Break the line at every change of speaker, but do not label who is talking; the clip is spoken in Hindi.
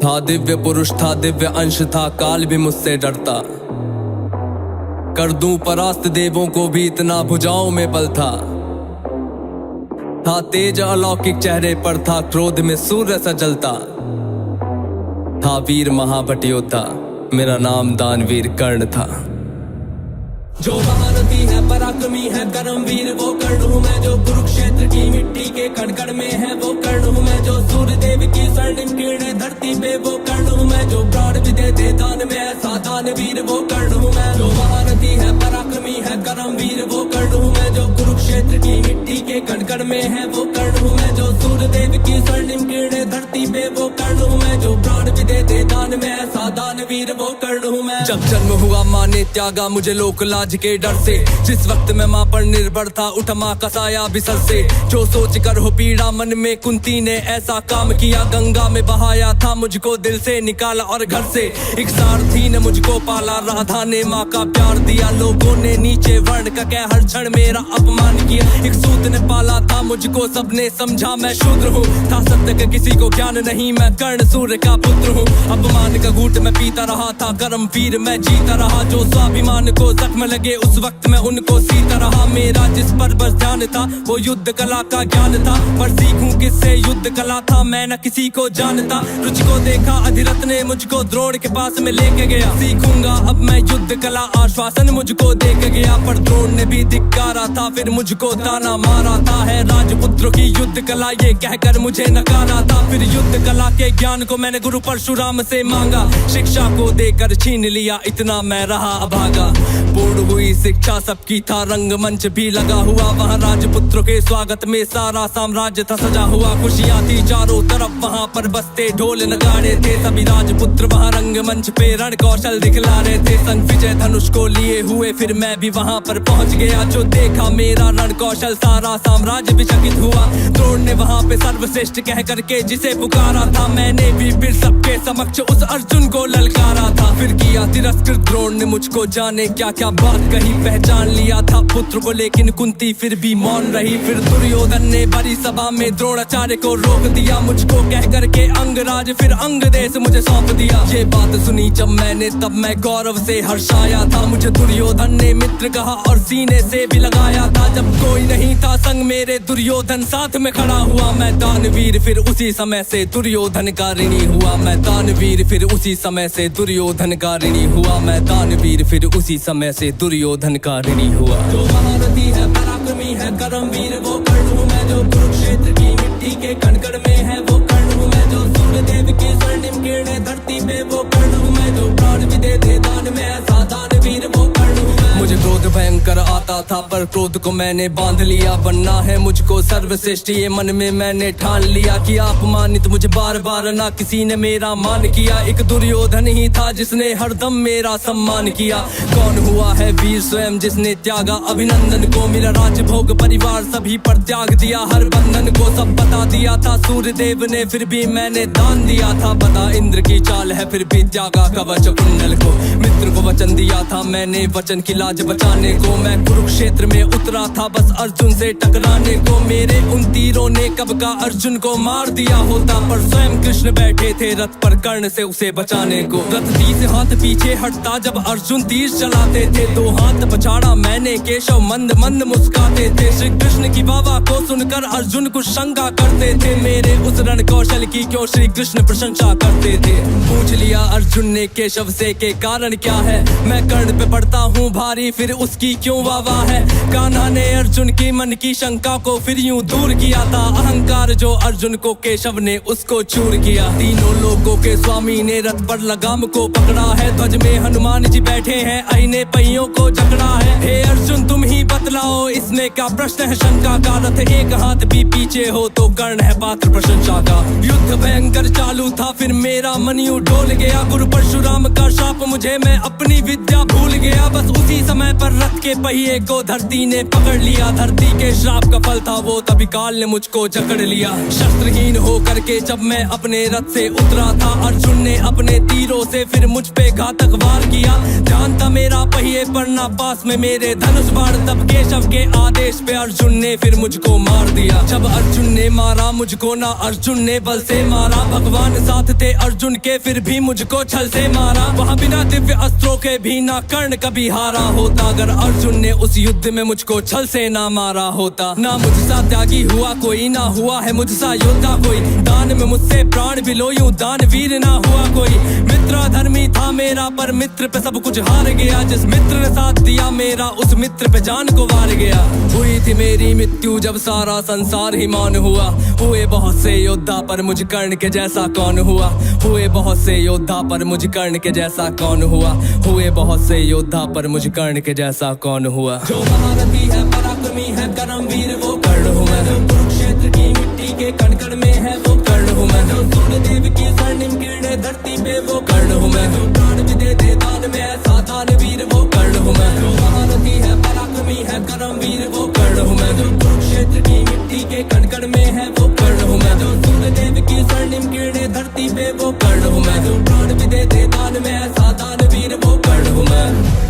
था दिव्य पुरुष था, दिव्य अंश था, काल भी मुझसे डरता। कर दूं परास्त देवों को भी, इतना भुजाओं में बल था तेज अलौकिक चेहरे पर था, क्रोध में सूर्य सा जलता। था वीर महाभट योद्धा, मेरा नाम दानवीर कर्ण था। जो महारथी है, पराक्रमी है, कर्मवीर वो कर्ण हूँ मैं। जो कुरुक्षेत्र की मिट्टी के कण-कण में है वो कर्ण हूँ मैं। जो सूर्य देव की स्वर्णिम किरणें धरती पे वो कर्ण हूँ मैं। जो प्राण भी दे दे दान में ऐसा दानवीर वो कर्ण हूँ मैं। जो महारथी है, पराक्रमी है, कर्मवीर वो कर्ण हूँ मैं। जो कुरुक्षेत्र की मिट्टी के कण-कण में है वो कर्ण हूँ मैं। जो सूर्य देव की स्वर्णिम किरणें धरती पे वो कर्ण हूँ मैं। जो प्राण भी दे दे दान में ऐसा दानवीर वो कर्ण हूँ मैं। जब जन्म हुआ माँ ने त्यागा मुझे लोक लाज के डर से। जिस वक्त मैं माँ पर निर्भर था, उठ माँ का साया बिसर से। जो सोच कर हो पीड़ा मन में, कुंती ने ऐसा काम किया। गंगा में बहाया था मुझको, दिल से निकाला और घर से। एक सारथी ने मुझको पाला, राधा ने माँ का प्यार दिया। लोगों ने नीचे वर्ण का कह हर क्षण मेरा अपमान किया। एक सूत ने पाला था मुझको, सबने समझा मैं शूद्र हूँ। था सत्य का किसी को ज्ञान नहीं, मैं कर्ण सूर्य का पुत्र हूँ। अपमान का घूंट मैं पीता रहा था, कर्मवीर मैं जीता रहा। जो स्वाभिमान को जख्म लगे उस वक्त मैं उनको सीता रहा। मेरा जिस पर बस ध्यान था वो युद्ध कला का ज्ञान था। पर सीखूं किससे युद्ध कला था, मैं न किसी को जानता। रुच को देखा अधिरथ ने मुझको द्रोण के पास में लेके गया। सीखूंगा अब मैं युद्ध कला, आश्वासन मुझको दे के गया। पर द्रोण ने भी धिक्कारा था, फिर मुझको ताना मारा था। है राजपुत्रों की युद्ध कला ये कहकर मुझे नकारा था। फिर युद्ध कला के ज्ञान को मैंने गुरु परशुराम से मांगा। शिक्षा को देकर छीन लिया, इतना मैं रहा अभागा। पूर्ण हुई शिक्षा सबकी था, रंगमंच भी लगा हुआ। वहाँ राजपुत्रों के स्वागत में सारा साम्राज्य था सजा हुआ। खुशियाँ थी चारों तरफ, वहाँ पर बजते ढोल नगाड़े थे। सभी राजपुत्र वहाँ रंगमंच पे रण कौशल दिखला रहे थे। संग विजय धनुष को लिए हुए फिर मैं भी वहाँ पर पहुँच गया। जो देखा मेरा रण कौशल, सारा साम्राज्य भी चकित हुआ। द्रोण ने वहाँ पे सर्वश्रेष्ठ कह करके जिसे पुकारा था, मैंने भी फिर सबके समक्ष उस अर्जुन को ललकारा था। फिर किया तिरस्कृत द्रोण ने मुझको, जाने क्या क्या बात कही। पहचान लिया था पुत्र को, लेकिन कुंती फिर भी मौन रही। फिर दुर्योधन ने बड़ी सभा में द्रोणाचार्य को रोक दिया। मुझको कह करके अंगराज फिर अंग देश मुझे सौंप दिया। ये बात सुनी जब मैंने, तब मैं गौरव से हर्षाया था। मुझे दुर्योधन ने मित्र कहा और सीने से भी लगाया था। जब कोई नहीं था संग मेरे, दुर्योधन साथ में खड़ा हुआ। मैं दानवीर फिर उसी समय से दुर्योधन का ऋणी हुआ। मैं दानवीर फिर उसी समय से दुर्योधन का ऋणी हुआ। मैं दानवीर फिर उसी समय से दुर्योधन का ऋणी हुआ। जो महारथी है, पराक्रमी है, कर्मवीर वो कर्ण हूँ मैं। जो कुरुक्षेत्र की मिट्टी के कण-कण में है वो कर्ण हूँ मैं। जो सूर्य देव की स्वर्णिम किरणें धरती पे वो कर्ण हूँ मैं। जो प्राण भी दे दे दान में ऐसा दानवीर वो कर्ण हूँ मैं। मुझे क्रोध भयंकर आता था, पर क्रोध को मैंने बांध लिया। बनना है मुझको सर्वश्रेष्ठ, ये मन में मैंने ठान लिया। कि अपमानित मुझे बार बार ना किसी ने मेरा मान किया। एक दुर्योधन ही था जिसने हरदम मेरा सम्मान किया। कौन हुआ है वीर स्वयं जिसने त्यागा अभिनंदन को। मेरा राजभोग परिवार सभी पर त्याग दिया, हर बंधन को सब बता दिया था। सूर्य देव ने फिर भी मैंने दान दिया था। बता इंद्र की चाल है, फिर भी त्यागा कवच कुंडल को। मित्र को वचन दिया था मैंने, वचन की लाज बचाने को। मैं कुरुक्षेत्र में उतरा था बस अर्जुन से टकराने को। मेरे उन तीरों ने कब का अर्जुन को मार दिया होता, पर स्वयं कृष्ण बैठे थे रथ पर कर्ण से उसे बचाने को। रथ 30 हाथ पीछे हटता जब अर्जुन तीर चलाते थे। 2 हाथ पछाड़ा मैंने, केशव मंद मंद मुस्काते थे। श्री कृष्ण की वाह को सुनकर अर्जुन कुछ शंका करते थे। मेरे उस रण कौशल की क्यों श्री कृष्ण प्रशंसा करते थे। पूछ लिया अर्जुन ने केशव से के कारण क्या है। मैं कर्ण पे पड़ता हूँ भारी, फिर उसकी क्यों वाह है। कान्हा ने अर्जुन की मन की शंका को फिर यूं दूर किया था। अहंकार जो अर्जुन को केशव ने उसको चूर किया। तीनों लोगों के स्वामी ने रथ पर लगाम को पकड़ा है। ध्वज में हनुमान जी बैठे हैं, अहिने पहियों को जकड़ा है। हे अर्जुन तुम ही बतलाओ इसमें क्या प्रश्न है शंका का। रथ एक हाथ भी पीछे हो तो कर्ण है पात्र प्रशंसा का। युद्ध भयंकर चालू था, फिर मेरा मन यूं डोल गया। गुरु परशुराम का शाप मुझे, मैं अपनी विद्या भूल गया। बस उसी समय पर रथ के पहिए को धरती ने पकड़ लिया। धरती के श्राप का सफल था वो, तभी काल ने मुझको जकड़ लिया। शस्त्रहीन हो करके जब मैं अपने रथ से उतरा था, अर्जुन ने अपने तीरों से फिर मुझ पे घातक वार किया। ध्यान था मेरा पहिए पर ना पास में मेरे धनुष बाण, तब केशव के आदेश पे अर्जुन ने फिर मुझको मार दिया। जब अर्जुन ने मारा मुझको ना अर्जुन ने बल से मारा, भगवान साथ थे अर्जुन के फिर भी मुझको छल से मारा। वहाँ बिना दिव्य अस्त्रों के भी ना कर्ण कभी हारा होता, अगर अर्जुन ने उस युद्ध में मुझको छल से ना मारा होता। ना मुझसा त्यागी हुआ कोई, ना हुआ है मुझसा योद्धा कोई, दान में मुझसे प्राण भी लो यूं दानवीर ना हुआ कोई। मित्र धर्मी था मेरा पर मित्र पे सब कुछ हार गया, जिस मित्र ने साथ दिया मेरा उस मित्र पे जान को वार गया। हुई थी मेरी मृत्यु जब सारा संसार ही मौन हुआ, हुए बहुत से योद्धा पर मुझ कर्ण के जैसा कौन हुआ। हुए बहुत से योद्धा पर मुझ कर्ण के जैसा कौन हुआ, हुए बहुत से योद्धा पर मुझ कर्ण के जैसा कौन हुआ। जो महारथी है पराक्रमी है कर्मवीर वो कर्ण हूँ मैं, जो कुरुक्षेत्र की मिट्टी के कण कण में है वो कर्ण हूँ मैं, जो सूर्यदेव की स्वर्णिम किरणें धरती पे वो कर्ण हूँ मैं, जो प्राण भी दे दे दान में ऐसा दानवीर वो कर्ण हूँ मैं। जो महारथी है पराक्रमी है कर्मवीर वो कर्ण हूँ मैं, जो कुरुक्षेत्र की मिट्टी के कण कण में है वो कर्ण हूँ मैं, जो सूर्यदेव की स्वर्णिम किरणें धरती पे वो कर्ण हूँ मैं, जो प्राण भी दे दे दान में ऐसा दानवीर वो कर्ण हूँ मैं।